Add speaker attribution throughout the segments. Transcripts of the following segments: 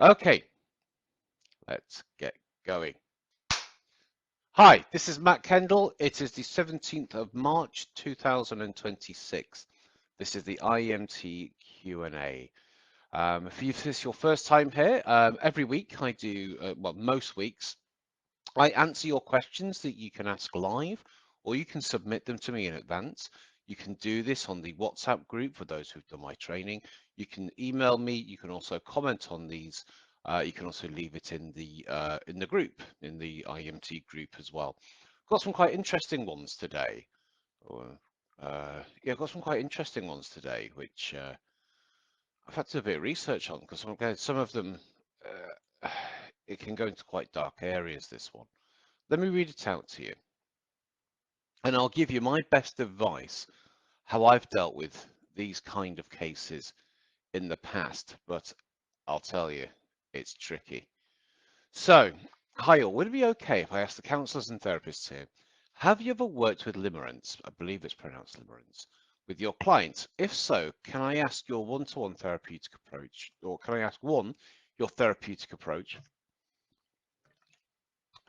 Speaker 1: Okay, let's get going. Hi, this is Matt Kendall. It is the 17th of March 2026. This is the IEMT Q&A. If this is your first time here, every week I do, well, most weeks, I answer your questions that you can ask live, or you can submit them to me in advance. You can do this on the WhatsApp group for those who've done my training. You can email me. You can also comment on these. You can also leave it in the group, in the IEMT group as well. Got some quite interesting ones today. Yeah, got some quite interesting ones today, which I've had to do a bit of research on because some of them it can go into quite dark areas. This one. Let me read it out to you, and I'll give you my best advice how I've dealt with these kind of cases in the past, but I'll tell you, it's tricky. So, hi all, would it be okay if I ask the counsellors and therapists here, have you ever worked with limerence, I believe it's pronounced limerence, with your clients? If so, can I ask your one-to-one therapeutic approach, or can I ask one, your therapeutic approach,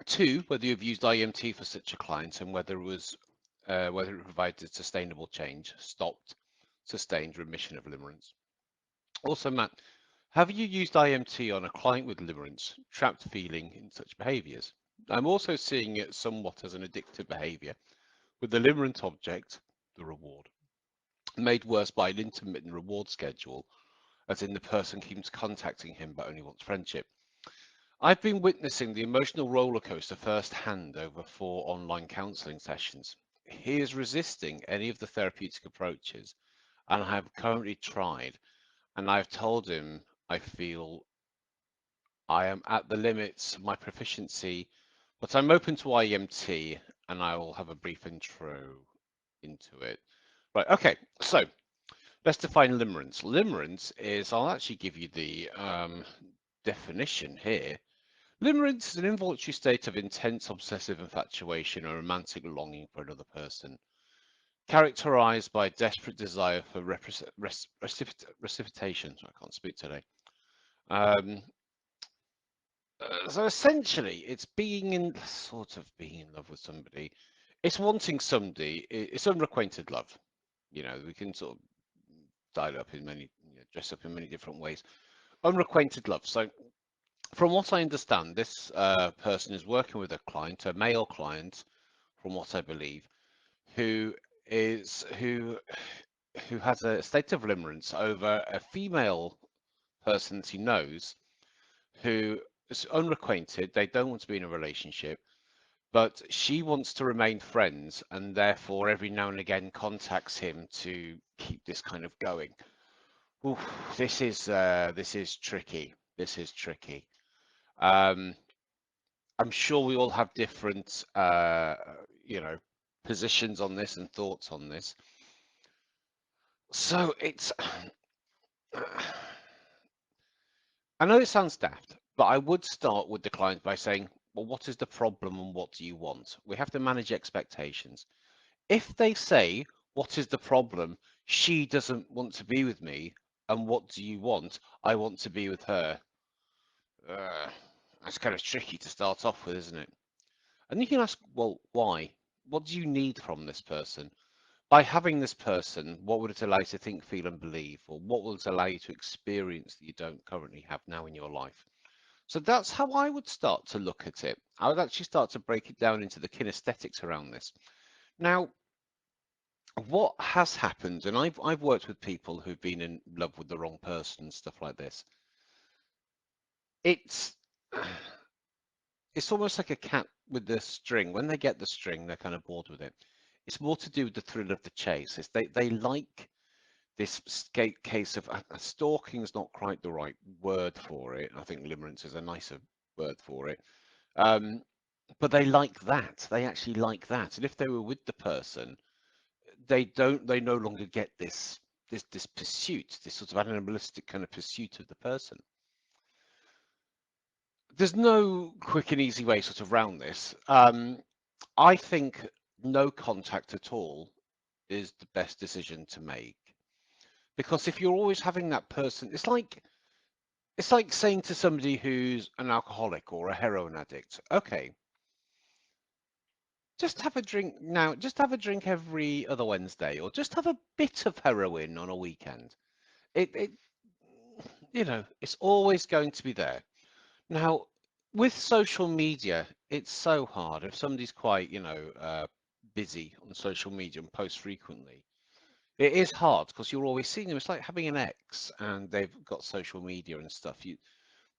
Speaker 1: two, whether you've used IEMT for such a client and whether it provided sustainable change, stopped, sustained remission of limerence. Also, Matt, have you used IEMT on a client with limerence, trapped feeling in such behaviours? I'm also seeing it somewhat as an addictive behaviour, with the limerent object, the reward, made worse by an intermittent reward schedule, as in the person keeps contacting him but only wants friendship. I've been witnessing the emotional rollercoaster firsthand over 4 online counselling sessions. He is resisting any of the therapeutic approaches, and I have currently tried, and I've told him I feel I am at the limits of my proficiency, but I'm open to IEMT, and I will have a brief intro into it. Right, okay, so let's define limerence. Limerence is, I'll actually give you the definition here. Limerence is an involuntary state of intense obsessive infatuation or romantic longing for another person, characterized by a desperate desire for reciprocation. I can't speak today. So essentially, it's being in love with somebody. It's wanting somebody. It's unrequited love. You know, we can sort of dial it up in many, dress up in many different ways. Unrequited love. So from what I understand, this person is working with a client, a male client, from what I believe, who is who has a state of limerence over a female person that he knows, who is unrequited. They don't want to be in a relationship, but she wants to remain friends, and therefore every now and again contacts him to keep this kind of going. Oof, this is tricky. This is tricky. I'm sure we all have different, positions on this and thoughts on this. So it's, I know it sounds daft, but I would start with the client by saying, well, what is the problem and what do you want? We have to manage expectations. If they say, what is the problem? She doesn't want to be with me. And what do you want? I want to be with her. That's kind of tricky to start off with, isn't it? And you can ask, well, why? What do you need from this person? By having this person, what would it allow you to think, feel, and believe? Or what will it allow you to experience that you don't currently have now in your life? So that's how I would start to look at it. I would actually start to break it down into the kinesthetics around this. Now, what has happened, and I've worked with people who've been in love with the wrong person and stuff like this. It's it's almost like a cat with the string. When they get the string, they're kind of bored with it. It's more to do with the thrill of the chase. They like this case of stalking is not quite the right word for it. I think limerence is a nicer word for it. But they like that. They actually like that. And if they were with the person, they no longer get this pursuit, this sort of animalistic kind of pursuit of the person. There's no quick and easy way sort of around this. I think no contact at all is the best decision to make, because if you're always having that person, it's like it's like saying to somebody who's an alcoholic or a heroin addict, okay, just have a drink now, just have a drink every other Wednesday, or just have a bit of heroin on a weekend. It it's always going to be there. Now, with social media, it's so hard. If somebody's quite, busy on social media and posts frequently, it is hard because you're always seeing them. It's like having an ex and they've got social media and stuff.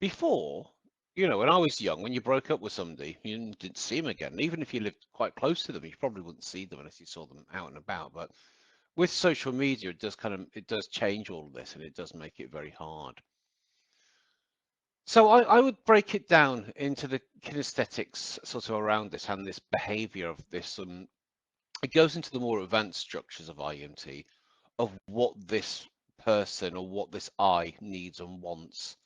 Speaker 1: Before, when I was young, when you broke up with somebody, you didn't see them again. Even if you lived quite close to them, you probably wouldn't see them unless you saw them out and about. But with social media, it does change all of this, and it does make it very hard. So I would break it down into the kinesthetics sort of around this and this behavior of this. It goes into the more advanced structures of IEMT of what this person or what this I needs and wants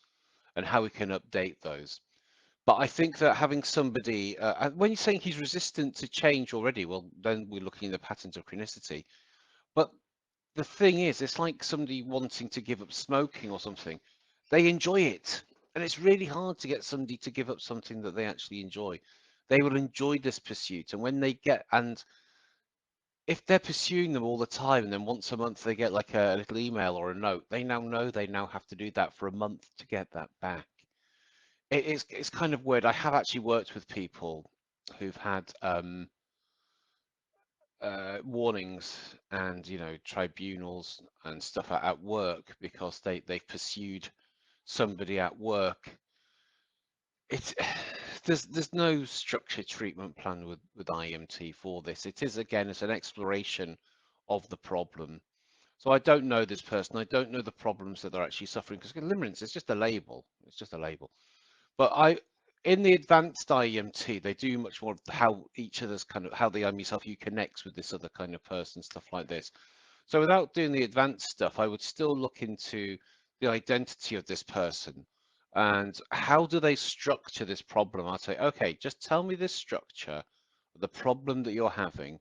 Speaker 1: and how we can update those. But I think that having somebody, when you're saying he's resistant to change already, well, then we're looking at the patterns of chronicity. But the thing is, it's like somebody wanting to give up smoking or something. They enjoy it. And it's really hard to get somebody to give up something that they actually enjoy. They will enjoy this pursuit. And and if they're pursuing them all the time, and then once a month they get like a little email or a note, they now know they now have to do that for a month to get that back. It's kind of weird. I have actually worked with people who've had warnings and tribunals and stuff at work because they've pursued somebody at work. It's there's no structured treatment plan with IEMT for this. It is again it's an exploration of the problem. So I don't know this person. I don't know the problems that they're actually suffering because limerence is just a label. It's just a label. But in the advanced IEMT, they do much more of how each other's kind of how the IME connects with this other kind of person, stuff like this. So without doing the advanced stuff, I would still look into the identity of this person and how do they structure this problem. I'd say, okay, just tell me this structure, the problem that you're having,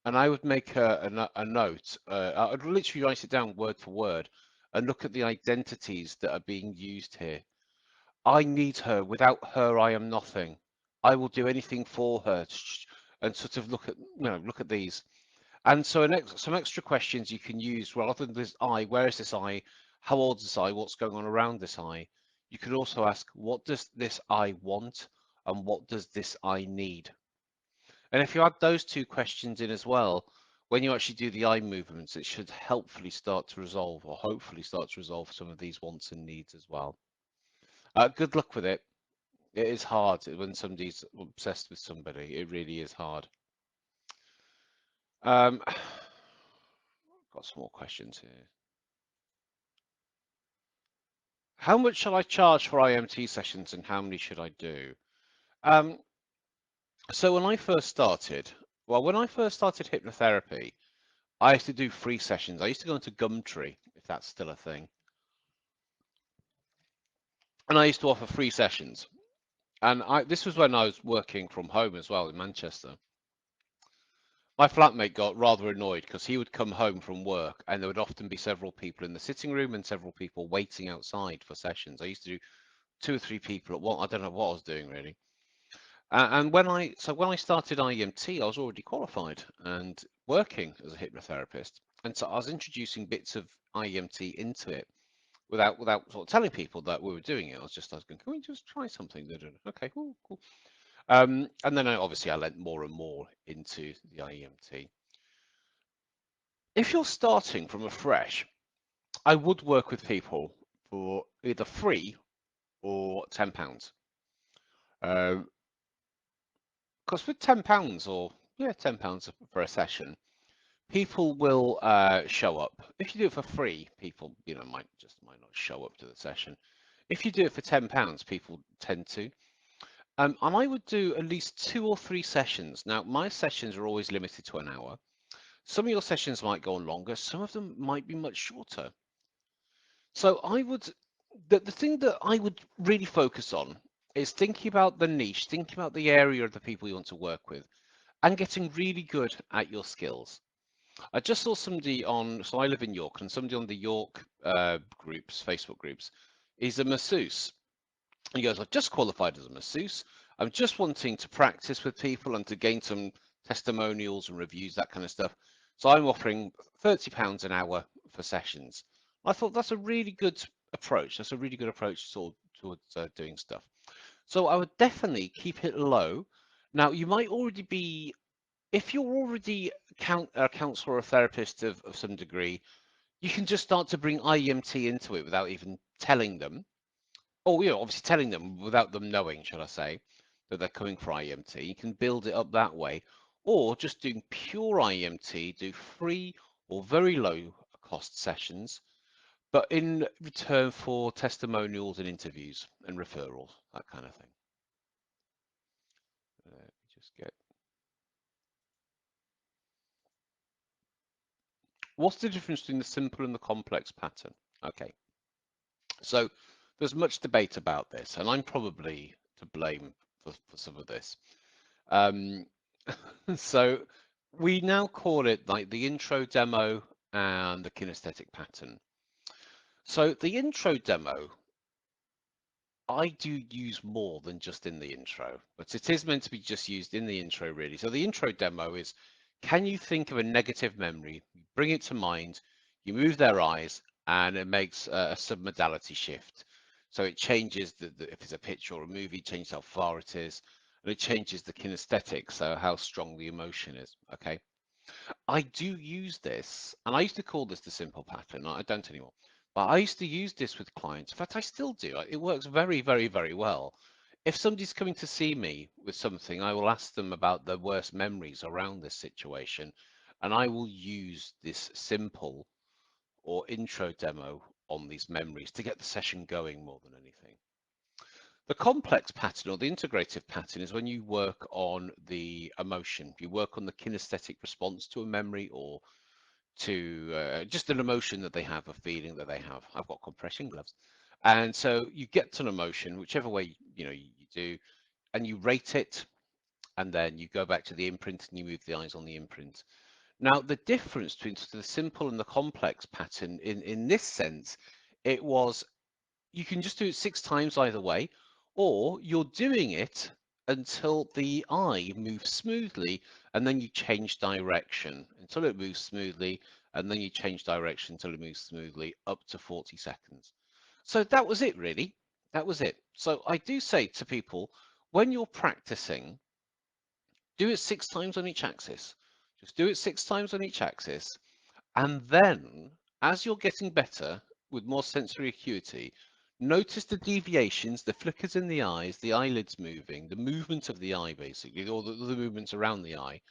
Speaker 1: and I would make a note. I would literally write it down word for word and look at the identities that are being used here. I need her. Without her, I am nothing. I will do anything for her, and sort of look at these. And so some extra questions you can use rather than this I. Where is this I? How old is this I? What's going on around this I? You could also ask, what does this I want, and what does this I need? And if you add those two questions in as well, when you actually do the eye movements, it should helpfully start to resolve, or hopefully start to resolve some of these wants and needs as well. Good luck with it. It is hard when somebody's obsessed with somebody. It really is hard. Got some more questions here. How much shall I charge for IMT sessions and how many should I do? Um, so when I first started hypnotherapy, I used to do free sessions. I used to go into Gumtree, if that's still a thing. And I used to offer free sessions. And this was when I was working from home as well in Manchester. My flatmate got rather annoyed because he would come home from work and there would often be several people in the sitting room and several people waiting outside for sessions. I used to do 2 or 3 people at once. I don't know what I was doing really. And when I started IEMT, I was already qualified and working as a hypnotherapist. And so I was introducing bits of IEMT into it without sort of telling people that we were doing it. I was going, can we just try something? Okay, cool, cool. And then obviously I lent more and more into the IEMT. If you're starting from afresh, I would work with people for either free or £10. Because with £10 or £10 for a session, people will show up. If you do it for free, people might not show up to the session. If you do it for £10, people tend to. And I would do at least 2 or 3 sessions. Now, my sessions are always limited to an hour. Some of your sessions might go on longer. Some of them might be much shorter. So the thing that I would really focus on is thinking about the niche, thinking about the area of the people you want to work with, and getting really good at your skills. I just saw somebody so I live in York, and somebody on the York groups, Facebook groups, He's a masseuse. He goes, I've just qualified as a masseuse. I'm just wanting to practice with people and to gain some testimonials and reviews, that kind of stuff. So I'm offering £30 an hour for sessions. I thought that's a really good approach. That's a really good approach towards doing stuff. So I would definitely keep it low. Now, you might already be, if you're already a counsellor or a therapist of some degree, you can just start to bring IEMT into it without even telling them. Oh, obviously telling them without them knowing, shall I say, that they're coming for IEMT. You can build it up that way, or just doing pure IEMT, do free or very low cost sessions, but in return for testimonials and interviews and referrals, that kind of thing. Let me just get. What's the difference between the simple and the complex pattern? Okay, so there's much debate about this, and I'm probably to blame for some of this. So we now call it like the intro demo and the kinesthetic pattern. So the intro demo, I do use more than just in the intro, but it is meant to be just used in the intro really. So the intro demo is, can you think of a negative memory, you bring it to mind, you move their eyes, and it makes a submodality shift. So it changes if it's a picture or a movie, changes how far it is, and it changes the kinesthetic, so how strong the emotion is. Okay. I do use this, and I used to call this the simple pattern. I don't anymore, but I used to use this with clients. In fact, I still do. It works very, very, very well. If somebody's coming to see me with something, I will ask them about their worst memories around this situation, and I will use this simple or intro demo on these memories to get the session going more than anything. The complex pattern or the integrative pattern is when you work on the emotion. You work on the kinesthetic response to a memory or to just an emotion that they have, a feeling that they have. I've got compression gloves. And so you get to an emotion, whichever way you do, and you rate it, and then you go back to the imprint and you move the eyes on the imprint. Now, the difference between the simple and the complex pattern in this sense, it was you can just do it 6 times either way, or you're doing it until the eye moves smoothly and then you change direction until it moves smoothly and then you change direction until it moves smoothly up to 40 seconds. So that was it really. That was it. So I do say to people, when you're practicing, do it 6 times on each axis. Just do it 6 times on each axis. And then, as you're getting better with more sensory acuity, notice the deviations, the flickers in the eyes, the eyelids moving, the movement of the eye, basically, or the movements around the eye,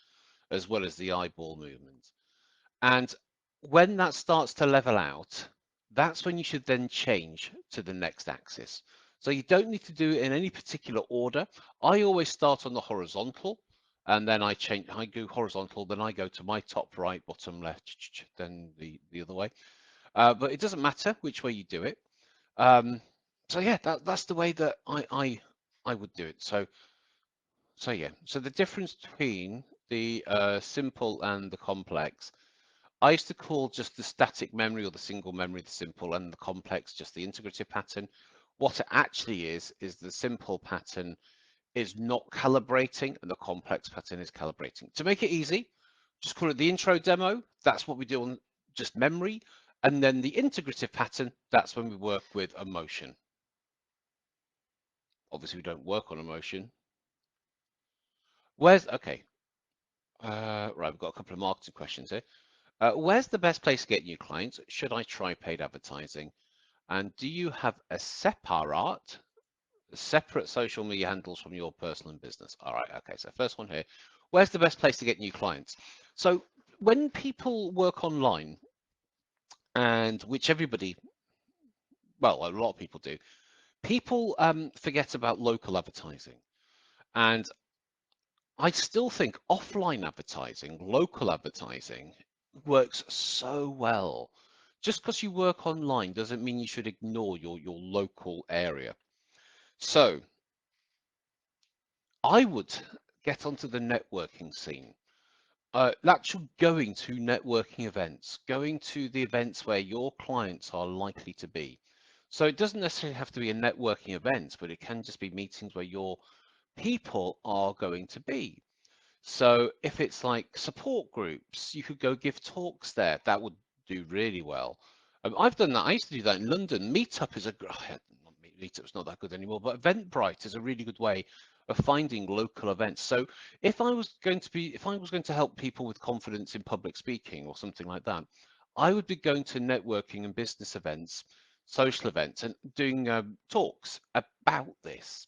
Speaker 1: as well as the eyeball movement. And when that starts to level out, that's when you should then change to the next axis. So you don't need to do it in any particular order. I always start on the horizontal and then I go horizontal, then I go to my top right, bottom left, then the other way. But it doesn't matter which way you do it. So yeah, that's the way that I would do it. So yeah, so the difference between the simple and the complex, I used to call just the static memory or the single memory the simple, and the complex just the integrative pattern. What it actually is the simple pattern is not calibrating and the complex pattern is calibrating. To make it easy, just call it the intro demo. That's what we do on just memory. And then the integrative pattern, that's when we work with emotion. Obviously, we don't work on emotion. Okay. Right, we've got a couple of marketing questions here. Where's the best place to get new clients? Should I try paid advertising? And do you have a separate social media handles from your personal and business? All right, okay, so first one here. Where's the best place to get new clients? So when people work online, and which everybody, well, a lot of people do, people forget about local advertising. And I still think offline advertising, local advertising, works so well. Just because you work online doesn't mean you should ignore your local area. So I would get onto the networking scene. Actually going to networking events, going to the events where your clients are likely to be. So it doesn't necessarily have to be a networking event, but it can just be meetings where your people are going to be. So if it's like support groups, you could go give talks there. That would do really well. I've done that. I used to do that in London. Meetup is Meetup's not that good anymore, but Eventbrite is a really good way of finding local events. So if I was going to help people with confidence in public speaking or something like that, I would be going to networking and business events, social events, and doing talks about this.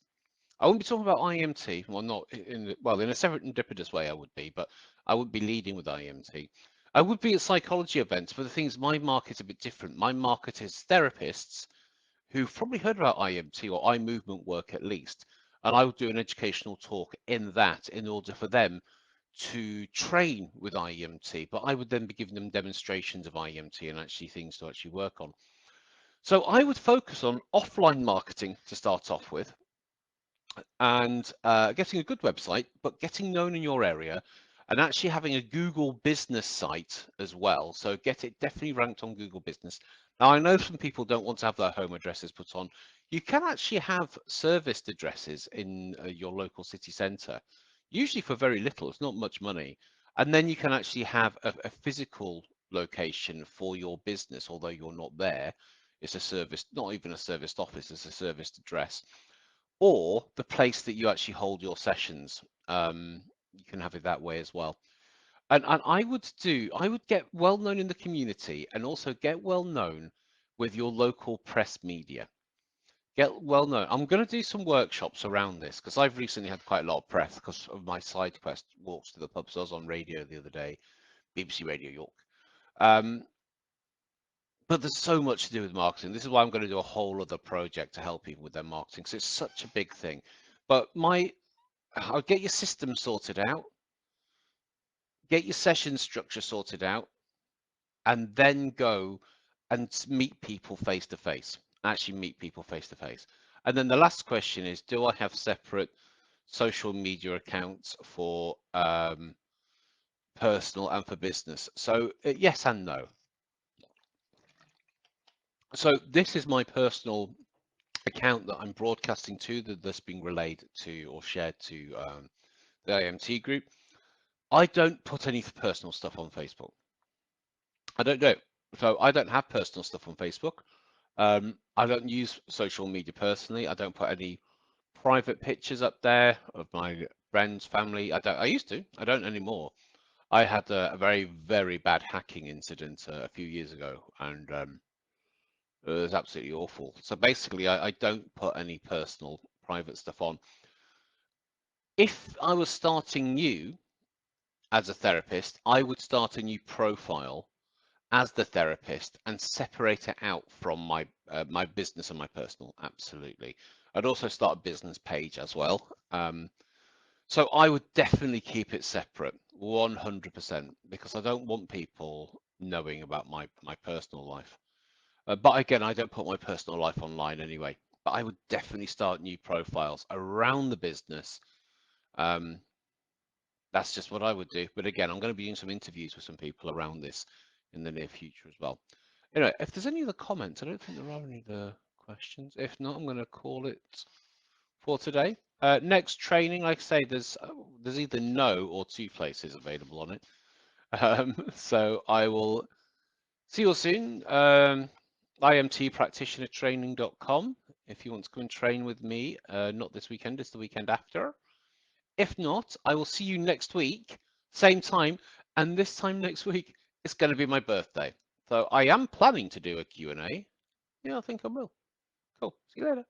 Speaker 1: I wouldn't be talking about IEMT, well, not in a serendipitous way I would be, but I would be leading with IEMT. I would be at psychology events, but the thing is, my market's a bit different. My market is therapists who've probably heard about IEMT or eye movement work at least, and I would do an educational talk in that in order for them to train with IEMT, but I would then be giving them demonstrations of IEMT and actually things to actually work on. So I would focus on offline marketing to start off with, and getting a good website, but getting known in your area and actually having a Google business site as well. So get it definitely ranked on Google Business. Now, I know some people don't want to have their home addresses put on. You can actually have serviced addresses in your local city centre, usually for very little. It's not much money. And then you can actually have a physical location for your business, although you're not there. It's a service, not even a serviced office, it's a serviced address, or the place that you actually hold your sessions. You can have it that way as well. And I would get well known in the community and also get well known with your local press media. Get well known. I'm going to do some workshops around this because I've recently had quite a lot of press because of my side quest walks to the pub. So I was on radio the other day, BBC Radio York. But there's so much to do with marketing. This is why I'm going to do a whole other project to help people with their marketing. So it's such a big thing. But I'll get your system sorted out, get your session structure sorted out, and then go and meet people face to face. Actually meet people face to face. And then the last question is, do I have separate social media accounts for personal and for business? So yes and no. So this is my personal account that I'm broadcasting to, that's being relayed to or shared to the IEMT group. I don't put any personal stuff on Facebook. I don't know. So I don't have personal stuff on Facebook. I don't use social media personally. I don't put any private pictures up there of my friends, family. I used to. I don't anymore. I had a very, very bad hacking incident a few years ago, and it was absolutely awful. So basically, I don't put any personal private stuff on. If I was starting new as a therapist, I would start a new profile as the therapist and separate it out from my business and my personal. Absolutely. I'd also start a business page as well. So I would definitely keep it separate, 100%, because I don't want people knowing about my personal life. But again, I don't put my personal life online anyway. But I would definitely start new profiles around the business. That's just what I would do. But again, I'm going to be doing some interviews with some people around this in the near future as well. Anyway, if there's any other comments, I don't think there are any other questions. If not, I'm going to call it for today. Next training, like I say, there's either no or two places available on it. So I will see you all soon. IMTpractitionertraining.com if you want to come and train with me. Not this weekend, it's the weekend after. If not, I will see you next week, same time, and this time next week, it's going to be my birthday. So I am planning to do a Q&A. Yeah, I think I will. Cool. See you later.